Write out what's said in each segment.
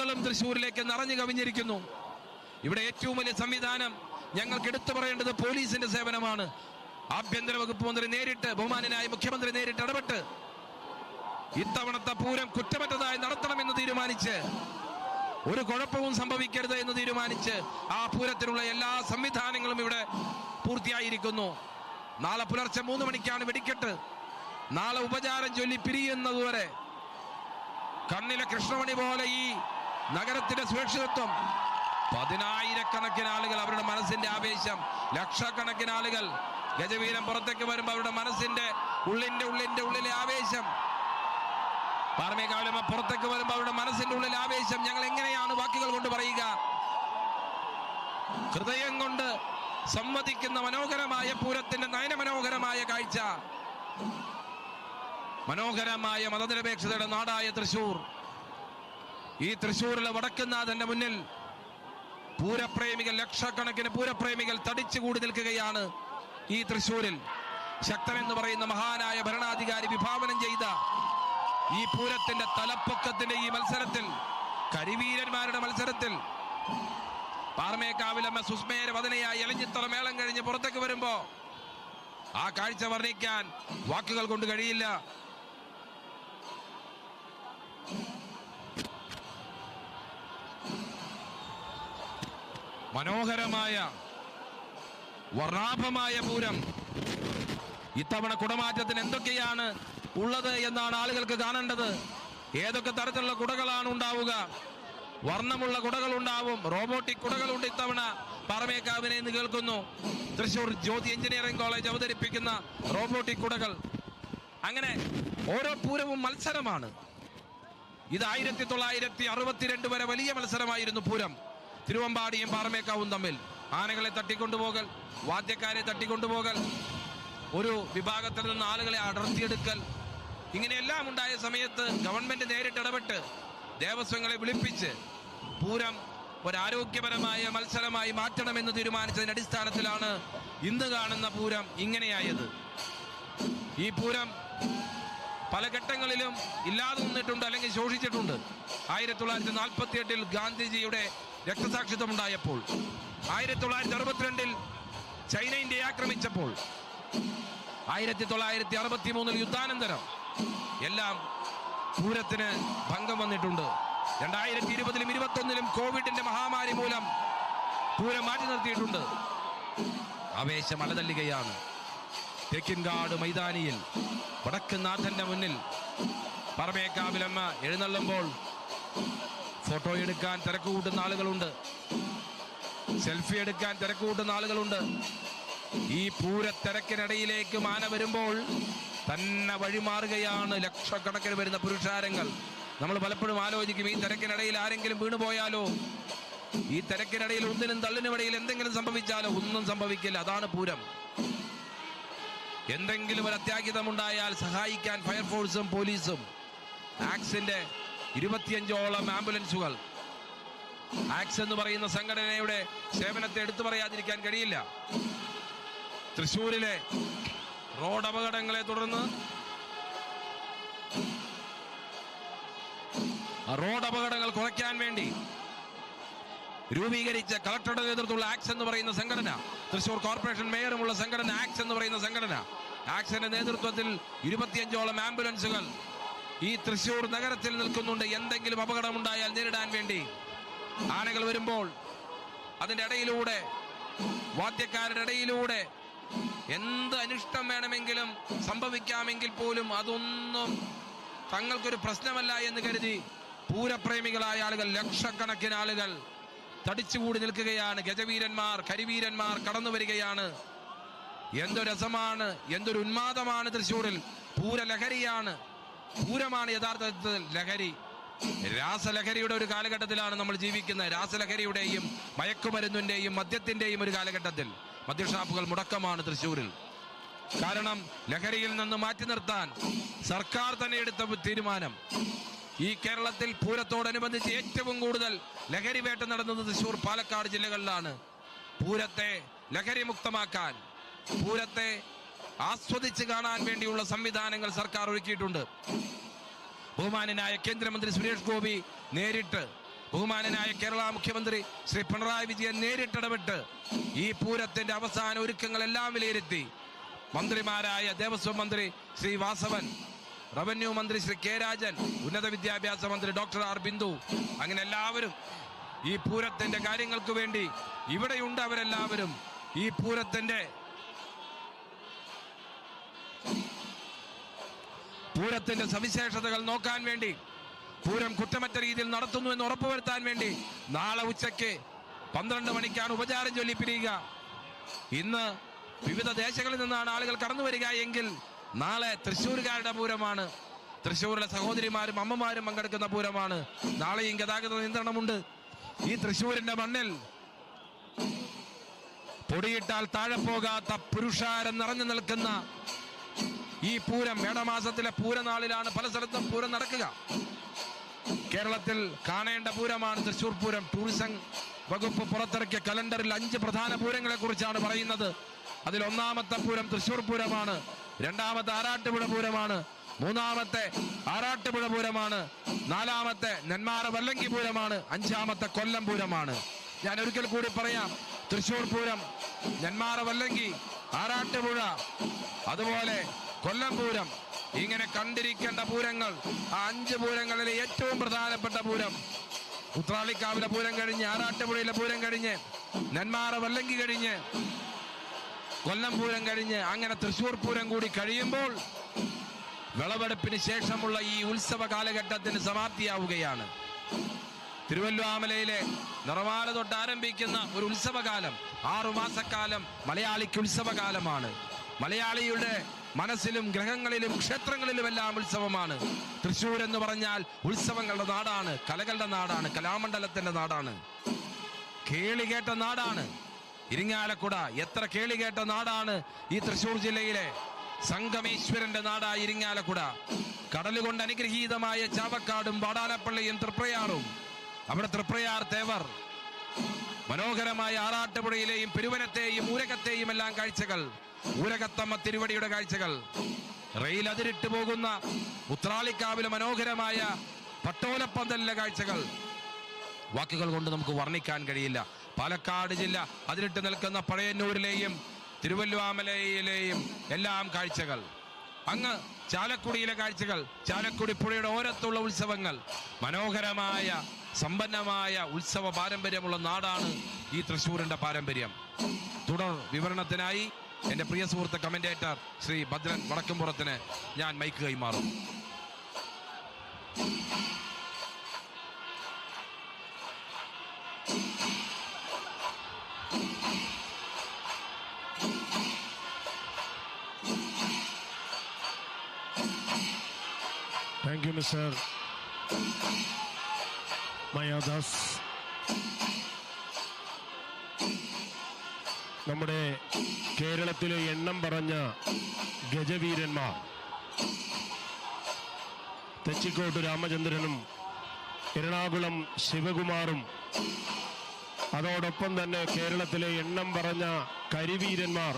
ആളുകളും തൃശ്ശൂരിലേക്ക് നിറഞ്ഞു കവിഞ്ഞിരിക്കുന്നു. ഇവിടെ ഏറ്റവും വലിയ സംവിധാനം ഞങ്ങൾക്ക് എടുത്തു പറയേണ്ടത് പോലീസിന്റെ സേവനമാണ്. ആഭ്യന്തര വകുപ്പ് മന്ത്രി നേരിട്ട്, ബഹുമാനനായ മുഖ്യമന്ത്രി നേരിട്ട് ഇടപെട്ട് ഇത്തവണത്തെ പൂരം കുറ്റമറ്റതായി നടത്തണമെന്ന് തീരുമാനിച്ച്, ഒരു കുഴപ്പവും സംഭവിക്കരുത് എന്ന് തീരുമാനിച്ച് ആ പൂരത്തിനുള്ള എല്ലാ സംവിധാനങ്ങളും ഇവിടെ പൂർത്തിയായിരിക്കുന്നു. നാളെ പുലർച്ചെ 3 മണിക്കാണ് വെടിക്കെട്ട്. നാളെ ഉപചാരം ചൊല്ലി പിരിയുന്നതുവരെ കണ്ണിലെ കൃഷ്ണമണി പോലെ ഈ നഗരത്തിന്റെ സുരക്ഷിതത്വം. 10,000-കണക്കിന് ആളുകൾ, അവരുടെ മനസ്സിന്റെ ആവേശം. ലക്ഷക്കണക്കിന് ആളുകൾ ഗജവീരൻ പുറത്തേക്ക് വരുമ്പോൾ അവരുടെ മനസ്സിന്റെ ഉള്ളിലെ ആവേശം. പാറമേക്കാവിലമ്മ പുറത്തേക്ക് വരുമ്പോൾ അവരുടെ മനസ്സിന്റെ ഉള്ളിൽ ആവേശം ഞങ്ങൾ എങ്ങനെയാണ് വാക്കുകൾ കൊണ്ട് പറയുക? ഹൃദയം കൊണ്ട് സംവദിക്കുന്ന മനോഹരമായ പൂരത്തിന്റെ നയനമനോഹരമായ കാഴ്ച. മനോഹരമായ മതനിരപേക്ഷതയുടെ നാടായ തൃശ്ശൂർ. ഈ തൃശ്ശൂരിലെ വടക്കുന്നാഥന്റെ മുന്നിൽ പൂരപ്രേമികൾ, ലക്ഷക്കണക്കിന് പൂരപ്രേമികൾ തടിച്ചുകൂടി നിൽക്കുകയാണ്. ഈ തൃശ്ശൂരിൽ ശക്തൻ എന്ന് പറയുന്ന മഹാനായ ഭരണാധികാരി വിഭാവനം ചെയ്ത ഈ പൂരത്തിന്റെ തലപ്പൊക്കത്തിന്റെ ഈ മത്സരത്തിൽ, കരിവീരന്മാരുടെ മത്സരത്തിൽ, പാറമേക്കാവിലമ്മ സുസ്മേര വദനയായി എലഞ്ഞിത്തറ മേളം കഴിഞ്ഞ് പുറത്തേക്ക് വരുമ്പോ ആ കാഴ്ച വർണ്ണിക്കാൻ വാക്കുകൾ കൊണ്ട് കഴിയില്ല. മനോഹരമായ വർണ്ണാഭമായ പൂരം. ഇത്തവണ കുടമാറ്റത്തിന് എന്തൊക്കെയാണ് ഉള്ളത് എന്നാണ് ആളുകൾക്ക് കാണേണ്ടത്. ഏതൊക്കെ തരത്തിലുള്ള കുടകളാണ് ഉണ്ടാവുക? വർണ്ണമുള്ള കുടകൾ ഉണ്ടാവും, റോബോട്ടിക് കുടകളുണ്ട് ഇത്തവണ പാറമേക്കാവിനെ എന്ന് കേൾക്കുന്നു. തൃശ്ശൂർ ജ്യോതി എഞ്ചിനീയറിംഗ് കോളേജ് അവതരിപ്പിക്കുന്ന റോബോട്ടിക് കുടകൾ. അങ്ങനെ ഓരോ പൂരവും മത്സരമാണ്. ഇത് 1962 വരെ വലിയ മത്സരമായിരുന്നു പൂരം. തിരുവമ്പാടിയും പാറമേക്കാവും തമ്മിൽ ആനകളെ തട്ടിക്കൊണ്ടുപോകൽ, വാദ്യക്കാരെ തട്ടിക്കൊണ്ടുപോകൽ, ഒരു വിഭാഗത്തിൽ നിന്ന് ആളുകളെ അടർത്തിയെടുക്കൽ, ഇങ്ങനെയെല്ലാം ഉണ്ടായ സമയത്ത് ഗവൺമെന്റ് നേരിട്ട് ഇടപെട്ട് ദേവസ്വങ്ങളെ വിളിപ്പിച്ച് പൂരം ഒരാരോഗ്യപരമായ മത്സരമായി മാറ്റണമെന്ന് തീരുമാനിച്ചതിന്റെ അടിസ്ഥാനത്തിലാണ് ഇന്ന് കാണുന്ന പൂരം ഇങ്ങനെയായത്. ഈ പൂരം പല ഘട്ടങ്ങളിലും ഇല്ലാതെ നിന്നിട്ടുണ്ട്, അല്ലെങ്കിൽ ശോഷിച്ചിട്ടുണ്ട്. 1948 ഗാന്ധിജിയുടെ രക്തസാക്ഷിത്വം ഉണ്ടായപ്പോൾ, 1962 ചൈന ഇന്ത്യയെ ആക്രമിച്ചപ്പോൾ, 1963 യുദ്ധാനന്തരം എല്ലാം പൂരത്തിന് ഭംഗം വന്നിട്ടുണ്ട്. 2020-ലും 2021-ലും കോവിഡിന്റെ മഹാമാരി മൂലം പൂരം മാറ്റി നിർത്തിയിട്ടുണ്ട്. ആവേശം അലതല്ലുകയാണ്. തെക്കിൻകാട് മൈതാനിയിൽ വടക്കുന്നാഥന്റെ മുന്നിൽ പാറമേക്കാവിലമ്മ എഴുന്നള്ളുമ്പോൾ ഫോട്ടോ എടുക്കാൻ തിരക്ക് കൂട്ടുന്ന ആളുകളുണ്ട്, സെൽഫി എടുക്കാൻ തിരക്ക് കൂട്ടുന്ന ആളുകളുണ്ട്. ഈ പൂരത്തിരക്കിനിടയിലേക്ക് മാന വരുമ്പോൾ തന്നെ വഴിമാറുകയാണ് ലക്ഷക്കണക്കിന് വരുന്ന പുരുഷാരങ്ങൾ. നമ്മൾ പലപ്പോഴും ആലോചിക്കും, ഈ തിരക്കിനിടയിൽ ആരെങ്കിലും വീണുപോയാലോ, ഈ തിരക്കിനിടയിൽ ഒന്നിനും തള്ളിനുമിടയിൽ എന്തെങ്കിലും സംഭവിച്ചാലോ? ഒന്നും സംഭവിക്കില്ല. അതാണ് പൂരം. എന്തെങ്കിലും ഒരു അത്യാഹിതമുണ്ടായാൽ സഹായിക്കാൻ ഫയർഫോഴ്സും പോലീസും, ആക്സിന്റെ 25ഓളം ആംബുലൻസുകൾ. ആക്സ് എന്ന് പറയുന്ന സംഘടനയുടെ സേവനത്തെ എടുത്തു പറയാതിരിക്കാൻ കഴിയില്ല. തൃശ്ശൂരിലെ റോഡ് അപകടങ്ങളെ തുടർന്ന് റോഡ് അപകടങ്ങൾ കുറയ്ക്കാൻ വേണ്ടി രൂപീകരിച്ച കളക്ടറുടെ നേതൃത്വമുള്ള ആക്സ് എന്ന് പറയുന്ന സംഘടന, തൃശ്ശൂർ കോർപ്പറേഷൻ മേയറുമുള്ള സംഘടന ആക്സ് എന്ന് പറയുന്ന സംഘടന, ആക്സിന്റെ നേതൃത്വത്തിൽ 25ഓളം ആംബുലൻസുകൾ ഈ തൃശ്ശൂർ നഗരത്തിൽ നിൽക്കുന്നുണ്ട്. എന്തെങ്കിലും അപകടമുണ്ടായാൽ നേരിടാൻ വേണ്ടി ആനകൾ വരുമ്പോൾ അതിൻ്റെ ഇടയിലൂടെ, വാദ്യക്കാരുടെ ഇടയിലൂടെ എന്ത് അനിഷ്ടം വേണമെങ്കിലും സംഭവിക്കാമെങ്കിൽ പോലും അതൊന്നും തങ്ങൾക്കൊരു പ്രശ്നമല്ല എന്ന് കരുതി പൂരപ്രേമികളായ ആളുകൾ, ലക്ഷക്കണക്കിന് ആളുകൾ തടിച്ചുകൂടി നിൽക്കുകയാണ്. ഗജവീരന്മാർ, കരിവീരന്മാർ കടന്നു വരികയാണ്. എന്തൊരു രസമാണ്, എന്തൊരു ഉന്മാദമാണ് തൃശ്ശൂരിൽ. പൂരലഹരിയാണ്. പൂരമാണ് യഥാർത്ഥത്തിൽ ലഹരി. രാസലഹരിയുടെ ഒരു കാലഘട്ടത്തിലാണ് നമ്മൾ ജീവിക്കുന്നത്. രാസലഹരിയുടെയും മയക്കുമരുന്നിന്റെയും മദ്യത്തിന്റെയും ഒരു കാലഘട്ടത്തിൽ. മദ്യഷാപ്പുകൾ മുടക്കമാണ് തൃശ്ശൂരിൽ. കാരണം ലഹരിയിൽ നിന്ന് മാറ്റി നിർത്താൻ സർക്കാർ തന്നെ എടുത്ത തീരുമാനം. ഈ കേരളത്തിൽ പൂരത്തോടനുബന്ധിച്ച് ഏറ്റവും കൂടുതൽ ലഹരി വേട്ട നടന്നത് തൃശ്ശൂർ, പാലക്കാട് ജില്ലകളിലാണ്. പൂരത്തെ ലഹരി മുക്തമാക്കാൻ, പൂരത്തെ ആസ്വദിച്ച് കാണാൻ വേണ്ടിയുള്ള സംവിധാനങ്ങൾ സർക്കാർ ഒരുക്കിയിട്ടുണ്ട്. ബഹുമാനനായ കേന്ദ്രമന്ത്രി സുരേഷ് ഗോപി നേരിട്ട് ബഹുമാനനായ കേരള മുഖ്യമന്ത്രി ശ്രീ പിണറായി വിജയൻ നേരിട്ടിടപെട്ട് ഈ പൂരത്തിന്റെ അവസാന ഒരുക്കങ്ങളെല്ലാം വിലയിരുത്തി മന്ത്രിമാരായ ദേവസ്വം മന്ത്രി ശ്രീ വാസവൻ, റവന്യൂ മന്ത്രി ശ്രീ കെ രാജൻ, ഉന്നത വിദ്യാഭ്യാസ മന്ത്രി ഡോക്ടർ ആർ ബിന്ദു, അങ്ങനെ എല്ലാവരും ഈ പൂരത്തിന്റെ കാര്യങ്ങൾക്ക് വേണ്ടി ഇവിടെയുണ്ട്. അവരെല്ലാവരും ഈ പൂരത്തിന്റെ സവിശേഷതകൾ നോക്കാൻ വേണ്ടി, പൂരം കുറ്റമറ്റ രീതിയിൽ നടത്തുന്നു എന്ന് ഉറപ്പുവരുത്താൻ വേണ്ടി നാളെ ഉച്ചയ്ക്ക് 12 മണിക്കാണ് ഉപചാരം ചൊല്ലി പിരിയുക. ഇന്ന് വിവിധ ദേശങ്ങളിൽ നിന്നാണ് ആളുകൾ കടന്നു വരിക എങ്കിൽ നാളെ തൃശ്ശൂരുകാരുടെ പൂരമാണ്. തൃശ്ശൂരിലെ സഹോദരിമാരും അമ്മമാരും പങ്കെടുക്കുന്ന പൂരമാണ്. നാളെയും ഗതാഗത നിയന്ത്രണമുണ്ട്. ഈ തൃശ്ശൂരിന്റെ മണ്ണിൽ പൊടിയിട്ടാൽ താഴെ പോകാത്ത പുരുഷാരം നിറഞ്ഞു നിൽക്കുന്ന ഈ പൂരം മേടമാസത്തിലെ പൂരനാളിലാണ് പല സ്ഥലത്തും പൂരം നടക്കുക. കേരളത്തിൽ കാണേണ്ട പൂരമാണ് തൃശ്ശൂർ പൂരം. ടൂറിസം വകുപ്പ് പുറത്തിറക്കിയ കലണ്ടറിൽ 5 പ്രധാന പൂരങ്ങളെ കുറിച്ചാണ് പറയുന്നത്. അതിൽ ഒന്നാമത്തെ പൂരം തൃശ്ശൂർ പൂരമാണ്, രണ്ടാമത്തെ ആറാട്ടുപുഴ പൂരമാണ്, മൂന്നാമത്തെ ആറാട്ടുപുഴ പൂരമാണ്, നാലാമത്തെ നെന്മാറ വല്ലങ്കി പൂരമാണ്, 5-മത്തെ കൊല്ലം പൂരമാണ്. ഞാൻ ഒരിക്കൽ കൂടി പറയാം, തൃശ്ശൂർ പൂരം, നെന്മാറ വല്ലങ്കി, ആറാട്ടുപുഴ, അതുപോലെ കൊല്ലം പൂരം, ഇങ്ങനെ കണ്ടിരിക്കേണ്ട പൂരങ്ങൾ. ആ 5 പൂരങ്ങളിലെ ഏറ്റവും പ്രധാനപ്പെട്ട പൂരം ഉത്രാളിക്കാവിലെ പൂരം കഴിഞ്ഞ്, ആറാട്ടുപുഴയിലെ പൂരം കഴിഞ്ഞ്, നെന്മാറ വല്ലങ്കി കഴിഞ്ഞ്, കൊല്ലം പൂരം കഴിഞ്ഞ്, അങ്ങനെ തൃശ്ശൂർ പൂരം കൂടി കഴിയുമ്പോൾ വിളവെടുപ്പിന് ശേഷമുള്ള ഈ ഉത്സവ കാലഘട്ടത്തിന് സമാപ്തിയാവുകയാണ്. തിരുവല്ലുവാമലയിലെ നിറമാല തൊട്ട് ആരംഭിക്കുന്ന ഒരു ഉത്സവകാലം, 6 മാസക്കാലം മലയാളിക്ക് ഉത്സവകാലമാണ്. മലയാളിയുടെ മനസ്സിലും ഗ്രഹങ്ങളിലും ക്ഷേത്രങ്ങളിലുമെല്ലാം ഉത്സവമാണ്. തൃശ്ശൂർ എന്ന് പറഞ്ഞാൽ ഉത്സവങ്ങളുടെ നാടാണ്, കലകളുടെ നാടാണ്, കലാമണ്ഡലത്തിന്റെ നാടാണ്, കേളികേട്ട നാടാണ്. ഇരിങ്ങാലക്കുട എത്ര കേളികേട്ട നാടാണ് ഈ തൃശ്ശൂർ ജില്ലയിലെ സംഗമേശ്വരന്റെ നാടായ ഇരിങ്ങാലക്കുട. കടലുകൊണ്ട് അനുഗ്രഹീതമായ ചാവക്കാടും വാടാനപ്പള്ളിയും തൃപ്രയാറും, അവിടെ തൃപ്രയാർ തേവർ, മനോഹരമായ ആറാട്ടുപുഴയിലെയും പെരുവനത്തെയും ഊരകത്തെയും എല്ലാം കാഴ്ചകൾ, ഊരകത്തമ്മ തിരുവടിയുടെ കാഴ്ചകൾ, റെയിൽ അതിരിട്ട് പോകുന്ന ഉത്രാളിക്കാവിലെ മനോഹരമായ പട്ടോലപ്പന്തലിലെ കാഴ്ചകൾ വാക്കുകൾ കൊണ്ട് നമുക്ക് വർണ്ണിക്കാൻ കഴിയില്ല. പാലക്കാട് ജില്ല അതിരിട്ട് നിൽക്കുന്ന പഴയന്നൂരിലെയും തിരുവല്ലുവാമലയിലെയും എല്ലാം കാഴ്ചകൾ, അങ്ങ് ചാലക്കുടിയിലെ കാഴ്ചകൾ, ചാലക്കുടി പുഴയുടെ ഓരത്തുള്ള ഉത്സവങ്ങൾ, മനോഹരമായ സമ്പന്നമായ ഉത്സവ പാരമ്പര്യമുള്ള നാടാണ് ഈ തൃശ്ശൂരിന്റെ പാരമ്പര്യം. തുടർ വിവരണത്തിനായി എന്റെ പ്രിയ സുഹൃത്ത് കമന്റേറ്റർ ശ്രീ ഭദ്രൻ വടക്കുംപുറത്തിന് ഞാൻ മൈക്ക് കൈമാറും. Thank you, Mr. Mayadas. നമ്മുടെ കേരളത്തിലെ എണ്ണം പറഞ്ഞ ഗജവീരന്മാർ തെച്ചിക്കോട്ട് രാമചന്ദ്രനും എറണാകുളം ശിവകുമാറും, അതോടൊപ്പം തന്നെ കേരളത്തിലെ എണ്ണം പറഞ്ഞ കരിവീരന്മാർ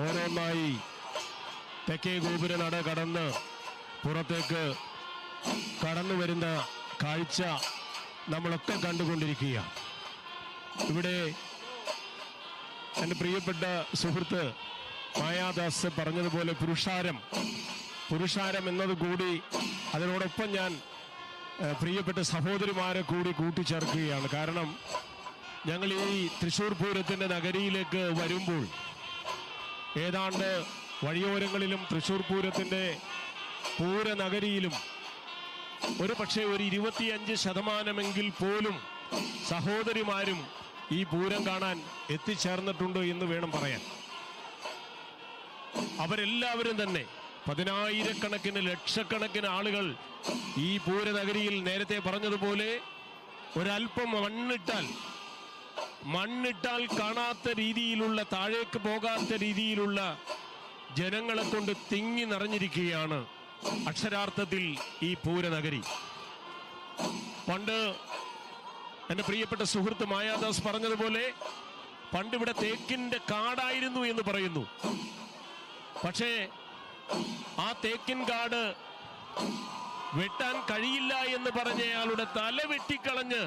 ഓരോന്നായി തെക്കേ ഗോപുര നട കടന്ന് പുറത്തേക്ക് കടന്നു വരുന്ന കാഴ്ച നമ്മളൊക്കെ കണ്ടുകൊണ്ടിരിക്കുകയാണ്. ഇവിടെ എൻ്റെ പ്രിയപ്പെട്ട സുഹൃത്ത് മായാദാസ് പറഞ്ഞതുപോലെ പുരുഷാരം എന്നതുകൂടി അതിനോടൊപ്പം ഞാൻ പ്രിയപ്പെട്ട സഹോദരിമാരെ കൂടി കൂട്ടിച്ചേർക്കുകയാണ്. കാരണം ഞങ്ങൾ ഈ തൃശ്ശൂർ പൂരത്തിൻ്റെ നഗരിയിലേക്ക് വരുമ്പോൾ ഏതാണ്ട് വഴിയോരങ്ങളിലും തൃശ്ശൂർ പൂരത്തിൻ്റെ പൂരനഗരിയിലും ഒരു പക്ഷേ ഒരു 25% പോലും സഹോദരിമാരും ഈ പൂരം കാണാൻ എത്തിച്ചേർന്നിട്ടുണ്ട് എന്ന് വേണം പറയാൻ. അവരെല്ലാവരും തന്നെ 10,000-കണക്കിന് ലക്ഷക്കണക്കിന് ആളുകൾ ഈ പൂരനഗരിയിൽ നേരത്തെ പറഞ്ഞതുപോലെ ഒരല്പം മണ്ണിട്ടാൽ കാണാത്ത രീതിയിലുള്ള, താഴേക്ക് പോകാത്ത രീതിയിലുള്ള ജനങ്ങളെ കൊണ്ട് തിങ്ങി നിറഞ്ഞിരിക്കുകയാണ് അക്ഷരാർത്ഥത്തിൽ ഈ പൂരനഗരി. പണ്ട് എൻ്റെ പ്രിയപ്പെട്ട സുഹൃത്ത് മായാദാസ് പറഞ്ഞതുപോലെ പണ്ടിവിടെ തേക്കിൻ്റെ കാടായിരുന്നു എന്ന് പറയുന്നു. പക്ഷേ ആ തേക്കിൻ കാട് വെട്ടാൻ കഴിയില്ല എന്ന് പറഞ്ഞയാളുടെ തല വെട്ടിക്കളഞ്ഞ്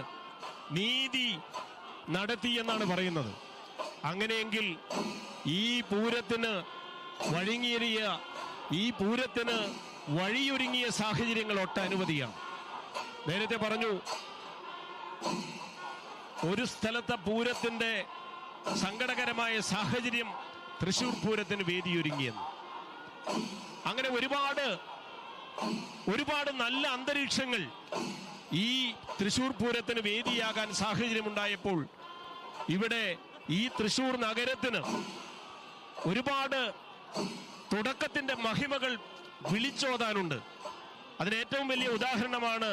നീതി നടത്തിയെന്നാണ് പറയുന്നത്. അങ്ങനെയെങ്കിൽ ഈ പൂരത്തിന് വഴിയൊരുങ്ങിയ സാഹചര്യങ്ങൾ ഒട്ടനവധിയാണ്. നേരത്തെ പറഞ്ഞു, ഒരു സ്ഥലത്തെ പൂരത്തിന്റെ സങ്കടകരമായ സാഹചര്യം തൃശൂർ പൂരത്തിന് വേദിയൊരുങ്ങിയെന്ന്. അങ്ങനെ ഒരുപാട് നല്ല അന്തരീക്ഷങ്ങൾ ഈ തൃശൂർ പൂരത്തിന് വേദിയാകാൻ സാഹചര്യമുണ്ടായപ്പോൾ ഇവിടെ ഈ തൃശൂർ നഗരത്തിന് ഒരുപാട് തുടക്കത്തിന്റെ മഹിമകൾ വിളിച്ചോതാനുണ്ട്. അതിന് ഏറ്റവും വലിയ ഉദാഹരണമാണ്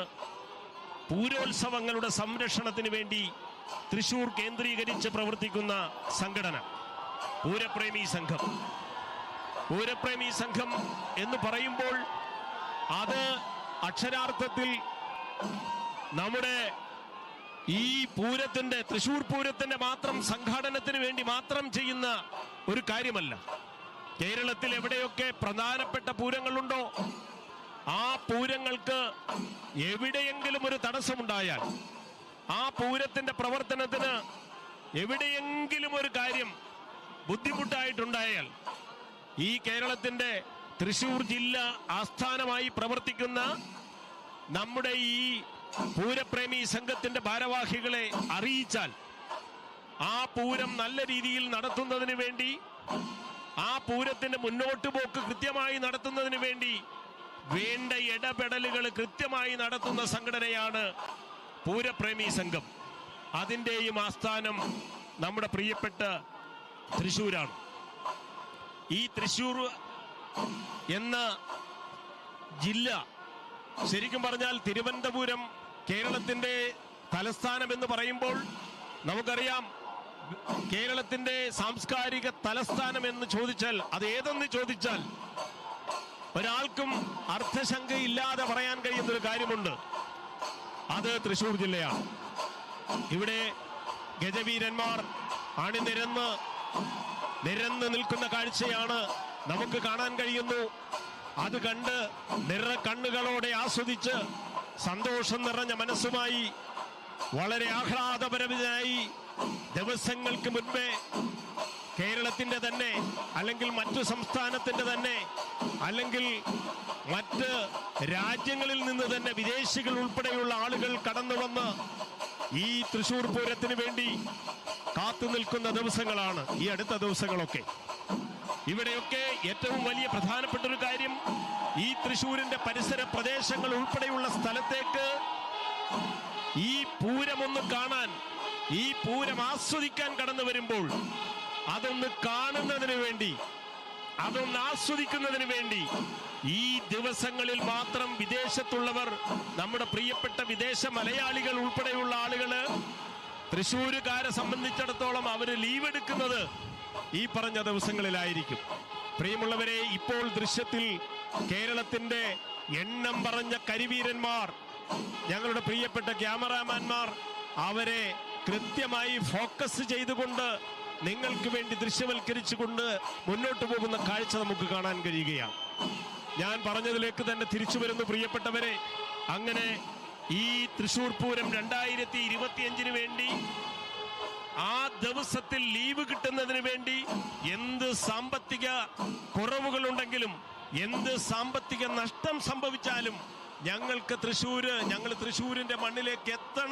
പൂരോത്സവങ്ങളുടെ സംരക്ഷണത്തിന് വേണ്ടി തൃശൂർ കേന്ദ്രീകരിച്ച് പ്രവർത്തിക്കുന്ന സംഘടന പൂരപ്രേമി സംഘം. പൂരപ്രേമി സംഘം എന്ന് പറയുമ്പോൾ അത് അക്ഷരാർത്ഥത്തിൽ നമ്മുടെ ഈ പൂരത്തിന്റെ, തൃശൂർ പൂരത്തിന്റെ മാത്രം സംഘാടനത്തിന് വേണ്ടി മാത്രം ചെയ്യുന്ന ഒരു കാര്യമല്ല. കേരളത്തിൽ എവിടെയൊക്കെ പ്രധാനപ്പെട്ട പൂരങ്ങളുണ്ടോ ആ പൂരങ്ങൾക്ക് എവിടെയെങ്കിലും ഒരു തടസ്സമുണ്ടായാൽ, ആ പൂരത്തിന്റെ പ്രവർത്തനത്തിന് എവിടെയെങ്കിലും ഒരു കാര്യം ബുദ്ധിമുട്ടായിട്ടുണ്ടായാൽ, ഈ കേരളത്തിന്റെ തൃശൂർ ജില്ല ആസ്ഥാനമായി പ്രവർത്തിക്കുന്ന നമ്മുടെ ഈ പൂരപ്രേമി സംഘത്തിന്റെ ഭാരവാഹികളെ അറിയിച്ചാൽ, ആ പൂരം നല്ല രീതിയിൽ നടത്തുന്നതിന് വേണ്ടി, ആ പൂരത്തിന്റെ മുന്നോട്ട് പോക്ക് കൃത്യമായി നടത്തുന്നതിന് വേണ്ടി വേണ്ട ഇടപെടലുകൾ കൃത്യമായി നടത്തുന്ന സംഘടനയാണ് പൂരപ്രേമി സംഘം. അതിൻ്റെയും ആസ്ഥാനം നമ്മുടെ പ്രിയപ്പെട്ട തൃശൂരാണ്. ഈ തൃശൂർ എന്ന ജില്ല, ശരിക്കും പറഞ്ഞാൽ തിരുവനന്തപുരം കേരളത്തിന്റെ തലസ്ഥാനം എന്ന് പറയുമ്പോൾ നമുക്കറിയാം, കേരളത്തിന്റെ സാംസ്കാരിക തലസ്ഥാനം എന്ന് ചോദിച്ചാൽ, അത് ഏതെന്ന് ചോദിച്ചാൽ ഒരാൾക്കും അർത്ഥശങ്കയില്ലാതെ പറയാൻ കഴിയുന്ന ഒരു കാര്യമുണ്ട്, അത് തൃശൂർ ജില്ലയാണ്. ഇവിടെ ഗജവീരന്മാർ അണിനിരന്ന് നിൽക്കുന്ന കാഴ്ചയാണ് നമുക്ക് കാണാൻ കഴിയുന്നു. അത് കണ്ട് കണ്ണുകളോടെ ആസ്വദിച്ച് സന്തോഷം നിറഞ്ഞ മനസ്സുമായി വളരെ ആഹ്ലാദപരമായി ദിവസങ്ങൾക്ക് മുൻപേ കേരളത്തിന്റെ തന്നെ, അല്ലെങ്കിൽ മറ്റു സംസ്ഥാനത്തിന്റെ തന്നെ, അല്ലെങ്കിൽ മറ്റ് രാജ്യങ്ങളിൽ നിന്ന് തന്നെ വിദേശികൾ ഉൾപ്പെടെയുള്ള ആളുകൾ കടന്നു വന്ന് ഈ തൃശൂർ പൂരത്തിന് വേണ്ടി കാത്തു നിൽക്കുന്ന ദിവസങ്ങളാണ് ഈ അടുത്ത ദിവസങ്ങളൊക്കെ. ഇവിടെയൊക്കെ ഏറ്റവും വലിയ പ്രധാനപ്പെട്ട ഒരു കാര്യം, ഈ തൃശൂരിന്റെ പരിസര പ്രദേശങ്ങൾ ഉൾപ്പെടെയുള്ള സ്ഥലത്തേക്ക് ഈ പൂരമൊന്ന് കാണാൻ, ഈ പൂരം ആസ്വദിക്കാൻ കടന്നു വരുമ്പോൾ അതൊന്ന് കാണുന്നതിന് വേണ്ടി, അതൊന്ന് ആസ്വദിക്കുന്നതിന് വേണ്ടി ഈ ദിവസങ്ങളിൽ മാത്രം വിദേശത്തുള്ളവർ, നമ്മുടെ പ്രിയപ്പെട്ട വിദേശ മലയാളികൾ ഉൾപ്പെടെയുള്ള ആളുകള്, തൃശ്ശൂരുകാരെ സംബന്ധിച്ചിടത്തോളം അവര് ലീവ് എടുക്കുന്നത് ഈ പറഞ്ഞ ദിവസങ്ങളിലായിരിക്കും. പ്രിയമുള്ളവരെ, ഇപ്പോൾ ദൃശ്യത്തിൽ കേരളത്തിന്റെ എണ്ണം പറഞ്ഞ കരിവീരന്മാർ, ഞങ്ങളുടെ പ്രിയപ്പെട്ട ക്യാമറാമാൻമാർ അവരെ കൃത്യമായി ഫോക്കസ് ചെയ്തുകൊണ്ട് നിങ്ങൾക്ക് വേണ്ടി ദൃശ്യവൽക്കരിച്ചുകൊണ്ട് മുന്നോട്ട് പോകുന്ന കാഴ്ച നമുക്ക് കാണാൻ കഴിയുകയാണ്. ഞാൻ പറഞ്ഞതിലേക്ക് തന്നെ തിരിച്ചു വരുന്നു പ്രിയപ്പെട്ടവരെ. അങ്ങനെ ഈ തൃശൂർ പൂരം 2025 വേണ്ടി, ആ ദിവസത്തിൽ ലീവ് കിട്ടുന്നതിന് വേണ്ടി എന്ത് സാമ്പത്തിക കുറവുകളുണ്ടെങ്കിലും, എന്ത് സാമ്പത്തിക നഷ്ടം സംഭവിച്ചാലും ഞങ്ങൾ തൃശ്ശൂരിന്റെ മണ്ണിലേക്ക് എത്തണം